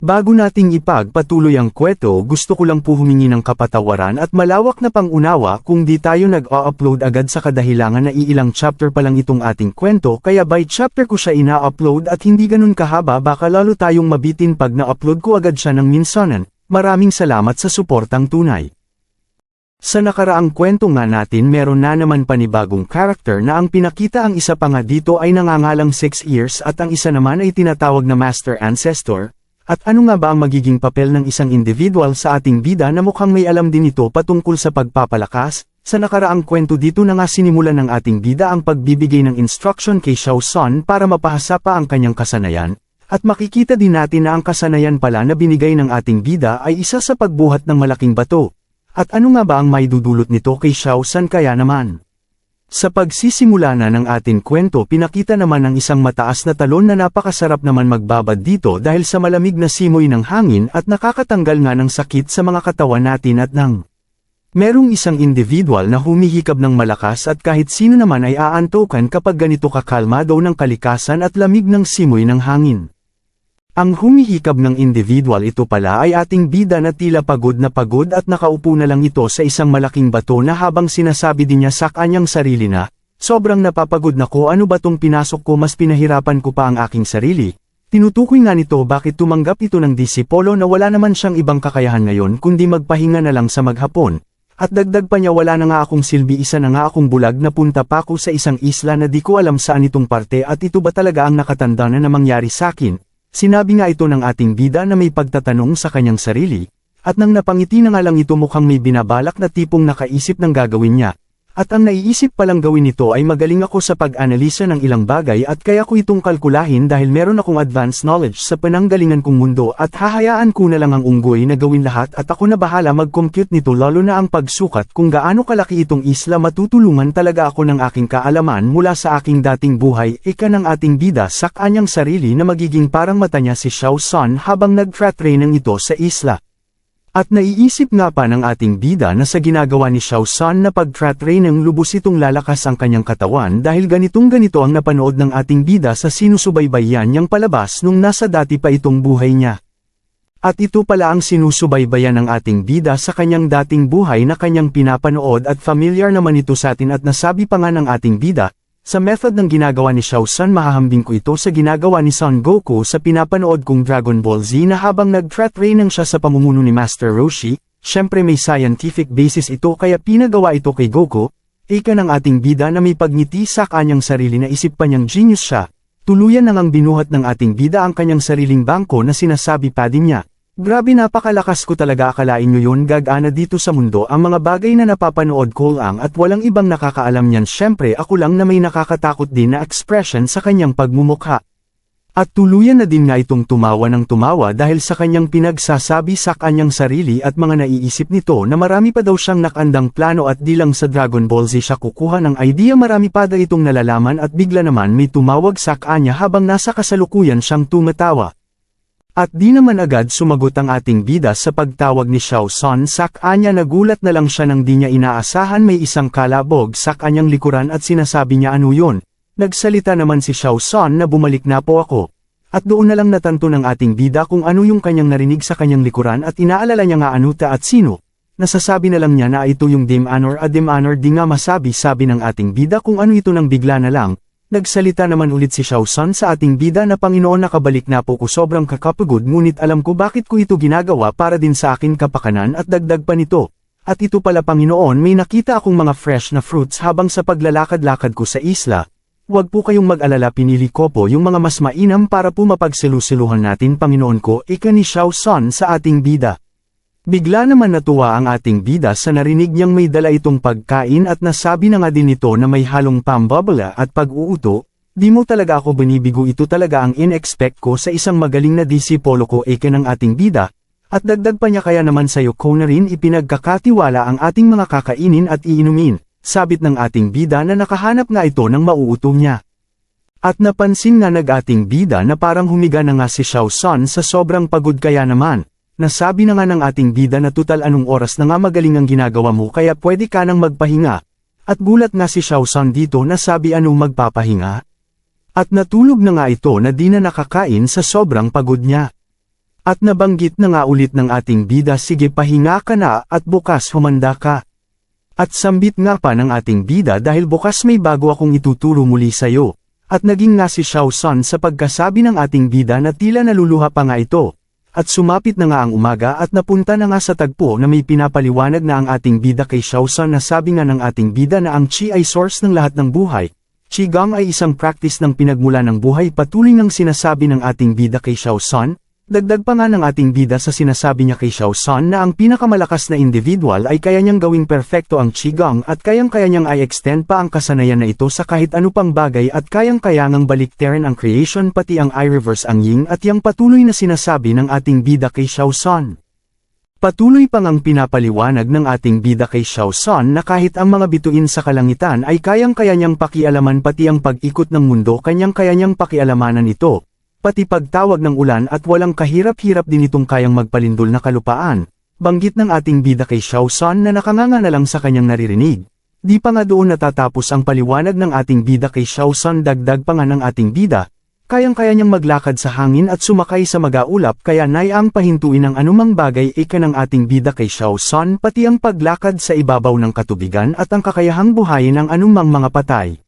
Bago nating ipagpatuloy ang kwento, gusto ko lang po humingi ng kapatawaran at malawak na pangunawa kung di tayo nag-upload agad sa kadahilangan na iilang chapter pa lang itong ating kwento, kaya by chapter ko siya ina-upload at hindi ganun kahaba, baka lalo tayong mabitin pag na-upload ko agad siya ng minsanan. Maraming salamat sa suportang tunay. Sa nakaraang kwento nga natin, meron na naman panibagong character na ang pinakita. Ang isa pa nga dito ay nangangalang 6 years at ang isa naman ay tinatawag na Master Ancestor. At ano nga ba ang magiging papel ng isang individual sa ating bida na mukhang may alam din ito patungkol sa pagpapalakas? Sa nakaraang kwento dito na nga sinimulan ng ating bida ang pagbibigay ng instruction kay Xiao Sun para mapahasa pa ang kanyang kasanayan, at makikita din natin na ang kasanayan pala na binigay ng ating bida ay isa sa pagbuhat ng malaking bato. At ano nga ba ang maidudulot nito kay Xiao Sun kaya naman? Sa pagsisimula na ng ating kwento, pinakita naman ng isang mataas na talon na napakasarap naman magbabad dito dahil sa malamig na simoy ng hangin at nakakatanggal nga ng sakit sa mga katawan natin at nang merong isang individual na humihikab ng malakas at kahit sino naman ay aantukan kapag ganito kakalmado ng kalikasan at lamig ng simoy ng hangin. Ang humihikab ng individual ito pala ay ating bida na tila pagod at nakaupo na lang ito sa isang malaking bato na habang sinasabi din niya sa kanyang sarili na, sobrang napapagod na ko, ano ba tong pinasok ko, mas pinahirapan ko pa ang aking sarili. Tinutukoy nga nito bakit tumanggap ito ng disipolo na wala naman siyang ibang kakayahan ngayon kundi magpahinga na lang sa maghapon. At dagdag pa niya, wala na nga akong silbi, isa na nga akong bulag na punta pa ako sa isang isla na di ko alam saan itong parte at ito ba talaga ang nakatanda na mangyari sa akin. Sinabi nga ito ng ating bida na may pagtatanong sa kanyang sarili, at nang napangiti na nga lang ito mukhang may binabalak na tipong nakaisip ng gagawin niya. At ang naiisip palang gawin nito ay magaling ako sa pag-analisa ng ilang bagay at kaya ko itong kalkulahin dahil meron akong advanced knowledge sa pananggalingan kong mundo at hahayaan ko na lang ang unggoy na gawin lahat at ako na bahala mag-compute nito, lalo na ang pagsukat kung gaano kalaki itong isla. Matutulungan talaga ako ng aking kaalaman mula sa aking dating buhay. Ika ng ating bida sa kanyang sarili na magiging parang mata niya si Xiao Sun habang nag-train ito sa isla. At naiisip nga pa ng ating bida na sa ginagawa ni Xiao Sun na pag-train ng lubos itong lalakas ang kanyang katawan dahil ganito ang napanood ng ating bida sa sinusubaybayan niyang palabas nung nasa dati pa itong buhay niya. At ito pala ang sinusubaybayan ng ating bida sa kanyang dating buhay na kanyang pinapanood at familiar naman ito sa atin at nasabi pa nga ng ating bida, sa method ng ginagawa ni Xiao Sun mahahambing ko ito sa ginagawa ni Son Goku sa pinapanood kong Dragon Ball Z na habang nag-train siya sa pamumuno ni Master Roshi. Syempre may scientific basis ito kaya pinagawa ito kay Goku. Ika ng ating bida na may pagngiti sa kanyang sarili na isip pa niyang genius siya. Tuluyan nang binuhat ng ating bida ang kanyang sariling bangko na sinasabi pa din niya, grabe, napakalakas ko talaga, akalain nyo yun gagana dito sa mundo ang mga bagay na napapanood ko lang at walang ibang nakakaalam niyan, syempre ako lang na may nakakatakot din na expression sa kanyang pagmumukha. At tuluyan na din nga itong tumawa ng tumawa dahil sa kanyang pinagsasabi sa kanyang sarili at mga naiisip nito na marami pa daw siyang nakandang plano at di lang sa Dragon Ball Z siya kukuha ng idea, marami pa daw itong nalalaman at bigla naman may tumawag sa kanya habang nasa kasalukuyan siyang tumatawa. At di naman agad sumagot ang ating bida sa pagtawag ni Xiao Sun sa kanya, nagulat na lang siya nang di niya inaasahan may isang kalabog sa kanyang likuran at sinasabi niya, ano yun? Nagsalita naman si Xiao Sun na bumalik na po ako. At doon na lang natanto ng ating bida kung ano yung kanyang narinig sa kanyang likuran at inaalala niya nga anuta at sino. Nasasabi na lang niya na ito yung Demanor at Demanor di nga masabi sabi ng ating bida kung ano ito nang bigla na lang. Nagsalita naman ulit si Xiao Sun sa ating bida na, Panginoon, nakabalik na po ko, sobrang kakapagod ngunit alam ko bakit ko ito ginagawa, para din sa akin kapakanan, at dagdag pa nito. At ito pala, Panginoon, may nakita akong mga fresh na fruits habang sa paglalakad-lakad ko sa isla. Huwag po kayong mag-alala, pinili ko po yung mga mas mainam para po mapagsilusiluhan natin, Panginoon ko. Ika ni Xiao Sun sa ating bida. Bigla naman natuwa ang ating bida sa narinig niyang may dala itong pagkain at nasabi na nga din ito na may halong pambabala at pag-uuto. Di mo talaga ako binibigo, ito talaga ang in-expect ko sa isang magaling na disipolo ko, eka ng ating bida. At dagdag pa niya, kaya naman sa'yo ko na rin ipinagkakatiwala ang ating mga kakainin at iinumin. Sabit ng ating bida na nakahanap nga ito ng mauuto niya. At napansin nga nag-ating bida na parang humiga na nga si Xiao Sun sa sobrang pagod, kaya naman. Nasabi na nga ng ating bida na tutal anong oras na nga magaling ang ginagawa mo kaya pwede ka nang magpahinga. At gulat nga si Xiao Sun dito na sabi, anong magpapahinga? At natulog na nga ito na di na nakakain sa sobrang pagod niya. At nabanggit na nga ulit ng ating bida, sige pahinga ka na at bukas humanda ka. At sambit nga pa ng ating bida, dahil bukas may bago akong ituturo muli sa'yo. At naging nga si Xiao Sun sa pagkasabi ng ating bida na tila naluluha pa nga ito. At sumapit na nga ang umaga at napunta na nga sa tagpo na may pinapaliwanag na ang ating bida kay Xiao Sun, na sabi nga ng ating bida na ang Qi ay source ng lahat ng buhay. Qigong ay isang practice ng pinagmula ng buhay, patuloy ng sinasabi ng ating bida kay Xiao Sun. Dagdag pa nga ng ating bida sa sinasabi niya kay Xiao Sun na ang pinakamalakas na individual ay kaya niyang gawing perfecto ang Qigong at kayang-kaya niyang i-extend pa ang kasanayan na ito sa kahit ano pang bagay at kayang-kaya ngang baliktarin ang creation pati ang i-reverse ang yin, at yang patuloy na sinasabi ng ating bida kay Xiao Sun. Patuloy pang ang pinapaliwanag ng ating bida kay Xiao Sun na kahit ang mga bituin sa kalangitan ay kayang-kaya niyang pakialaman, pati ang pag-ikot ng mundo kanyang-kaya niyang pakialamanan ito. Pati pagtawag ng ulan at walang kahirap-hirap din itong kayang magpalindol na kalupaan. Banggit ng ating bida kay Xiao Sun na nakanganga na lang sa kanyang naririnig. Di pa nga doon natatapos ang paliwanag ng ating bida kay Xiao Sun, dagdag pa nga ng ating bida, kayang-kaya niyang maglakad sa hangin at sumakay sa magaulap, kaya naiang pahintuin ang anumang bagay ika ng ating bida kay Xiao Sun, pati ang paglakad sa ibabaw ng katubigan at ang kakayahang buhayin ang anumang mga patay.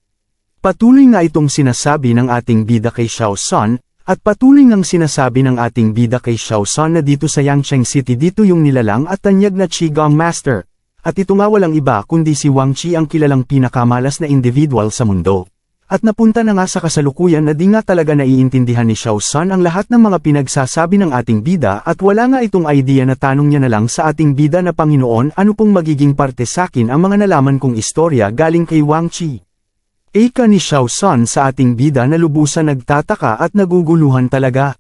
Patuloy nga itong sinasabi ng ating bida kay Xiao Sun. At patuloy ngang sinasabi ng ating bida kay Xiao Sun na dito sa Yangcheng City dito yung nilalang at tanyag na Qigong Master. At ito nga walang iba kundi si Wang Qi, ang kilalang pinakamalas na individual sa mundo. At napunta na nga sa kasalukuyan na di nga talaga naiintindihan ni Xiao Sun ang lahat ng mga pinagsasabi ng ating bida, at wala nga itong idea na tanong niya na lang sa ating bida na, Panginoon, ano pong magiging parte sakin ang mga nalaman kong istorya galing kay Wang Qi. Ika ni Xiao Sun sa ating bida na lubusan nagtataka at naguguluhan talaga.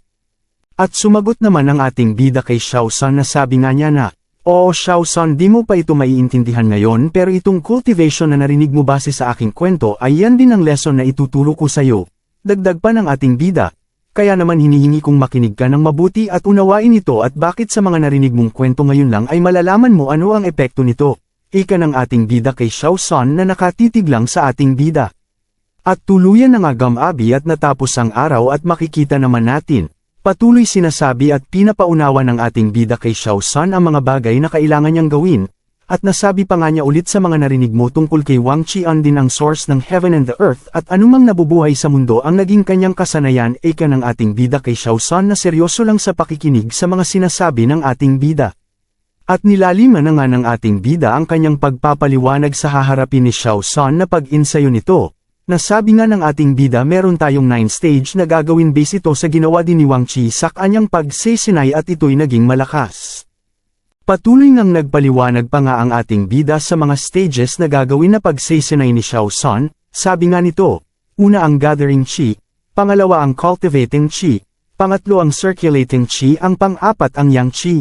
At sumagot naman ang ating bida kay Xiao Sun na sabi nga niya na, "Oo Xiao Sun, di mo pa ito maiintindihan ngayon, pero itong cultivation na narinig mo base sa aking kwento ay yan din ang lesson na ituturo ko sa'yo." Dagdag pa ng ating bida, "Kaya naman hinihingi kong makinig ka ng mabuti at unawain ito, at bakit sa mga narinig mong kwento ngayon lang ay malalaman mo ano ang epekto nito." Ika ng ating bida kay Xiao Sun na nakatitig lang sa ating bida. At tuluyan na nga gamabi at natapos ang araw at makikita naman natin. Patuloy sinasabi at pinapaunawa ng ating bida kay Xiao Sun ang mga bagay na kailangan niyang gawin. At nasabi pa nga niya ulit sa mga narinig mo tungkol kay Wang Qi, din ang source ng heaven and the earth at anumang nabubuhay sa mundo ang naging kanyang kasanayan. Ika ng ating bida kay Xiao Sun na seryoso lang sa pakikinig sa mga sinasabi ng ating bida. At nilaliman na nga ng ating bida ang kanyang pagpapaliwanag sa haharapin ni Xiao Sun na pag-insayo nito. Nasabi nga ng ating bida meron tayong 9 stage na gagawin base ito sa ginawa din ni Wang Qi sa kanyang pagsesinay at ito'y naging malakas. Patuloy ngang nagpaliwanag pa nga ang ating bida sa mga stages na gagawin na pagsesinay ni Xiao Sun. Sabi nga nito, una ang gathering Qi, pangalawa ang cultivating Qi, pangatlo ang circulating Qi, ang pang-apat ang Yang Qi.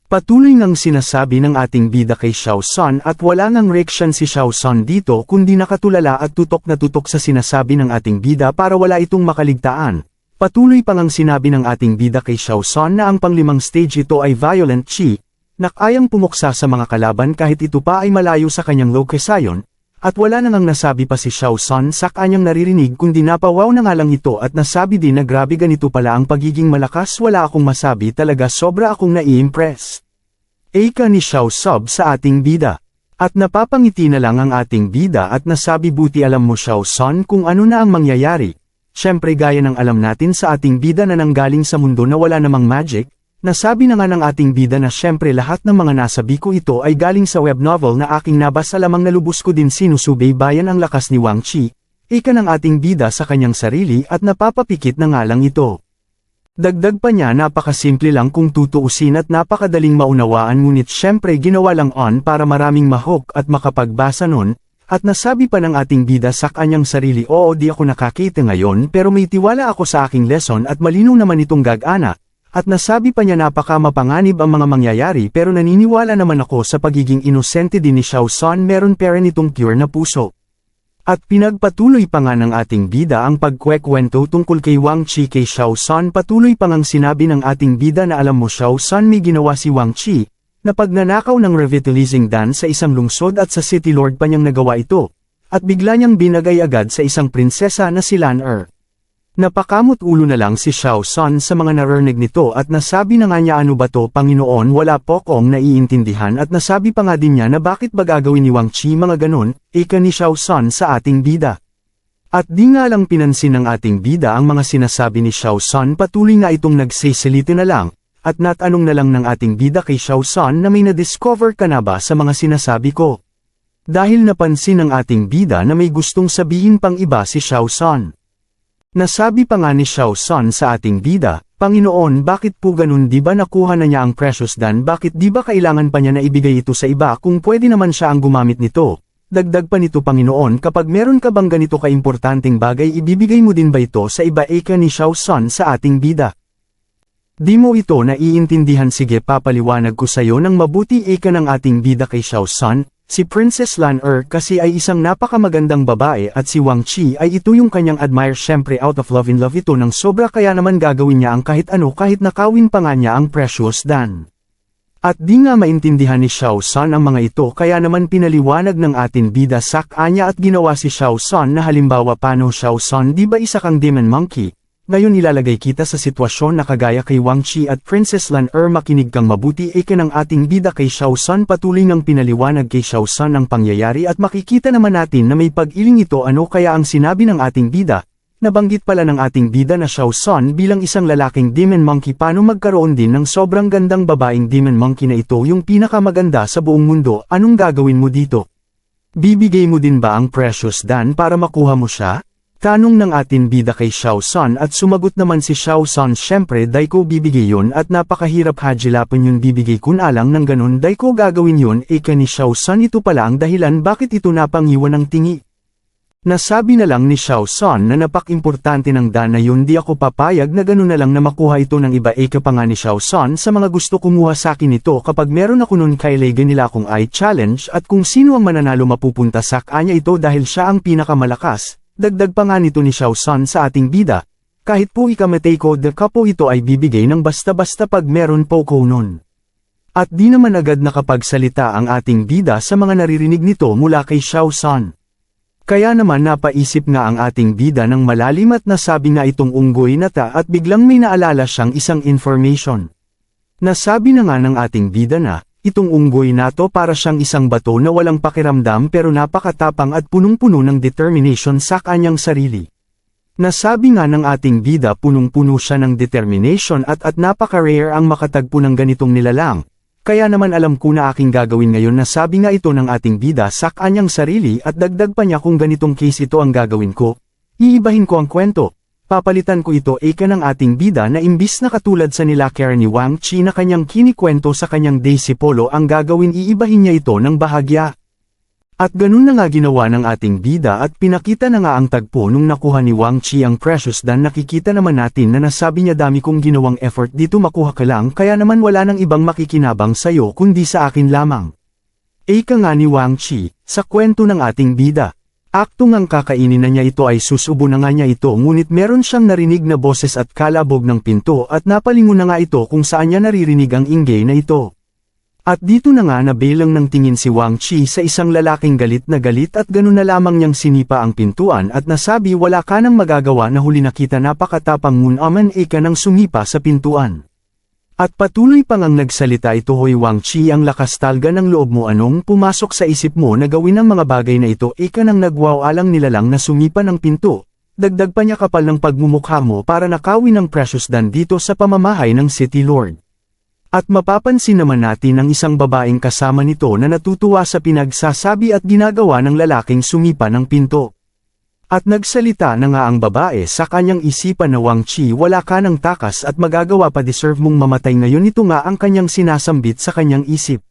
Patuloy ngang sinasabi ng ating bida kay Xiao Sun at wala ngang reaksyon si Xiao Sun dito kundi nakatulala at tutok na tutok sa sinasabi ng ating bida para wala itong makaligtaan. Patuloy pa ngang sinabi ng ating bida kay Xiao Sun na ang panglimang stage ito ay violent Qi, na kayang pumuksa sa mga kalaban kahit ito pa ay malayo sa kanyang location. At wala na ngang nasabi pa si Xiao Sun sa kanyang naririnig kundi napawaw na nga lang ito at nasabi din na grabe ganito pala ang pagiging malakas, wala akong masabi talaga, sobra akong nai-impress. Ika ni Xiao Sub sa ating bida. At napapangiti na lang ang ating bida at nasabi, buti alam mo Xiao Sun kung ano na ang mangyayari. Siyempre gaya ng alam natin sa ating bida na nanggaling sa mundo na wala namang magic. Nasabi na nga ng ating bida na siyempre lahat ng mga nasabi ko ito ay galing sa web novel na aking nabasa, lamang nalubos ko din sinusubaybayan ang lakas ni Wang Qi. Ika ng ating bida sa kanyang sarili at napapapikit na nga lang ito. Dagdag pa niya, napakasimple lang kung tutuusin at napakadaling maunawaan, ngunit siyempre ginawa lang para maraming mahok at makapagbasa nun. At nasabi pa ng ating bida sa kanyang sarili, oo di ako nakakita ngayon pero may tiwala ako sa aking lesson at malinaw naman itong gag-ana. At nasabi pa niya napaka mapanganib ang mga mangyayari pero naniniwala naman ako sa pagiging inosente din ni Xiao Sun, meron pa rin itong pure na puso. At pinagpatuloy pa nga ng ating bida ang pagkwekwento tungkol kay Wang Qi kay Xiao Sun. Patuloy pa ngang sinabi ng ating bida na alam mo Xiao Sun, may ginawa si Wang Qi na pagnanakaw ng revitalizing dance sa isang lungsod at sa City Lord pa niyang nagawa ito. At bigla niyang binagay agad sa isang prinsesa na si Lan Er. Napakamot ulo na lang si Xiao Sun sa mga narinig nito at nasabi na nga niya ano ba to Panginoon wala po akong naiintindihan at nasabi pa nga din niya na bakit ba gagawin ni Wang Chi mga ganon, ika ni Xiao Sun sa ating bida. At di nga lang pinansin ng ating bida ang mga sinasabi ni Xiao Sun patuloy nga itong nagsisiliti na lang, at natanong na lang ng ating bida kay Xiao Sun na may na-discover ka na ba sa mga sinasabi ko. Dahil napansin ng ating bida na may gustong sabihin pang iba si Xiao Sun. Nasabi pa nga ni Xiao Sun sa ating bida, Panginoon bakit po ganun di ba nakuha na niya ang precious dan bakit di ba kailangan pa niya na ibigay ito sa iba kung pwede naman siya ang gumamit nito. Dagdag pa nito Panginoon kapag meron ka bang ganito kaimportanteng bagay ibibigay mo din ba ito sa iba ika ni Xiao Sun sa ating bida. Di mo ito naiintindihan sige papaliwanag ko sayo ng mabuti ika ng ating bida kay Xiao Sun. Si Princess Lan kasi ay isang napakamagandang babae at si Wang Chi ay ito yung kanyang admire syempre out of love in love ito ng sobra kaya naman gagawin niya ang kahit ano kahit nakawin pa nga niya ang precious dan. At di nga maintindihan ni Xiao Sun ang mga ito kaya naman pinaliwanag ng ating bida sa kanya at ginawa si Xiao Sun na halimbawa paano Xiao Sun di ba isa kang demon monkey? Ngayon ilalagay kita sa sitwasyon na kagaya kay Wang Chi at Princess Lan makinig kang mabuti ika ng ating bida kay Xiao Sun patuloy ng pinaliwanag kay Xiao Sun ang pangyayari at makikita naman natin na may pag-iling ito ano kaya ang sinabi ng ating bida. Nabanggit pala ng ating bida na Xiao Sun bilang isang lalaking demon monkey paano magkaroon din ng sobrang gandang babaeng demon monkey na ito yung pinakamaganda sa buong mundo anong gagawin mo dito? Bibigay mo din ba ang precious dan para makuha mo siya? Tanong ng ating bida kay Xiao Sun at sumagot naman si Xiao Sun syempre dai ko bibigay yun at napakahirap hajilapan yun bibigay kun alang ng ganun dai ko gagawin yun ika ni Xiao Sun ito pala ang dahilan bakit ito napangiwan ng tingi. Nasabi na lang ni Xiao Sun na napakimportante ng dana yun di ako papayag na ganun na lang na makuha ito ng iba ika pa nga ni Xiao Sun sa mga gusto kumuha sa akin ito kapag meron ako nun kailangan nila akong i-challenge at kung sino ang mananalo mapupunta sa kanya ito dahil siya ang pinakamalakas. Dagdag pa nga nito ni Xiao Sun sa ating bida, kahit po ikamatay ko the kapo ito ay bibigay ng basta-basta pag meron po ko nun. At di naman agad nakapagsalita ang ating bida sa mga naririnig nito mula kay Xiao Sun. Kaya naman napaisip nga ang ating bida ng malalim at nasabi nga itong unggoy na ta at biglang may naalala siyang isang information. Nasabi na nga ng ating bida na, itong unggoy na to para siyang isang bato na walang pakiramdam pero napakatapang at punong-puno ng determination sa kanyang sarili. Nasabi nga ng ating bida punong-puno siya ng determination at napaka-rare ang makatagpo ng ganitong nilalang. Kaya naman alam ko na aking gagawin ngayon nasabi nga ito ng ating bida sa kanyang sarili at dagdag pa niya kung ganitong case ito ang gagawin ko. Iibahin ko ang kwento. Papalitan ko ito ika ng ating bida na imbis na katulad sa nila Karen ni Wang Chi na kanyang kinikwento sa kanyang Daisy Polo ang gagawin iibahin niya ito ng bahagya. At ganun na nga ginawa ng ating bida at pinakita na nga ang tagpo nung nakuha ni Wang Chi ang precious dan nakikita naman natin na nasabi niya dami kong ginawang effort dito makuha ka lang kaya naman wala nang ibang makikinabang sayo kundi sa akin lamang. Ika nga ni Wang Chi, sa kwento ng ating bida. Aktong ang kakainin na niya ito ay susubo na nga niya ito ngunit meron siyang narinig na boses at kalabog ng pinto at napalingon na nga ito kung saan niya naririnig ang ingay na ito. At dito na nga nabilang ng tingin si Wang Chi sa isang lalaking galit at ganun na lamang niyang sinipa ang pintuan at nasabi wala ka nang magagawa na huli nakita napakatapang ngun aman ika nang sumipa sa pintuan. At patuloy pang ang nagsalita ito hoy Wang Chi ang lakas talga ng loob mo anong pumasok sa isip mo na gawin ang mga bagay na ito ika nang nagwawalang nilalang na sumipa ng pinto. Dagdag pa niya kapal ng pagmumukha mo para nakawin ang precious dan dito sa pamamahay ng City Lord. At mapapansin naman natin ang isang babaeng kasama nito na natutuwa sa pinagsasabi at ginagawa ng lalaking sumipa ng pinto. At nagsalita na nga ang babae sa kanyang isipan na Wang Chi wala ka ng takas at magagawa pa deserve mong mamatay ngayon ito nga ang kanyang sinasambit sa kanyang isip.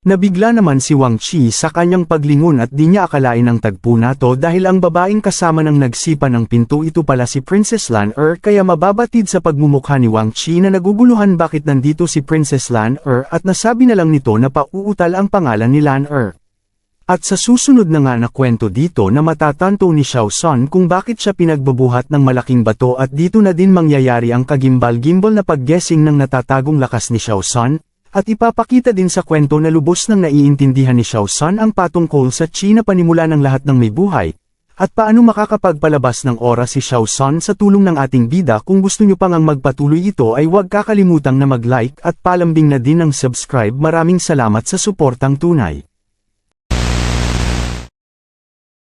Nabigla naman si Wang Chi sa kanyang paglingon at di niya akalain ang tagpo na to dahil ang babaeng kasama ng nagsipa ng pinto ito pala si Princess Lan kaya mababatid sa pagmumukha ni Wang Chi na naguguluhan bakit nandito si Princess Lan at nasabi na lang nito na pauutal ang pangalan ni Lan At sa susunod na nga na kwento dito na matatanto ni Xiao Sun kung bakit siya pinagbubuhat ng malaking bato at dito na din mangyayari ang kagimbal-gimbal na pag-guessing ng natatagong lakas ni Xiao Sun, at ipapakita din sa kwento na lubos nang naiintindihan ni Xiao Sun ang patungkol sa chi na panimula ng lahat ng may buhay, At paano makakapagpalabas ng oras si Xiao San sa tulong ng ating bida? Kung gusto nyo pang ang magpatuloy ito ay huwag kakalimutang na mag-like at palambing na din ang subscribe. Maraming salamat sa suportang tunay.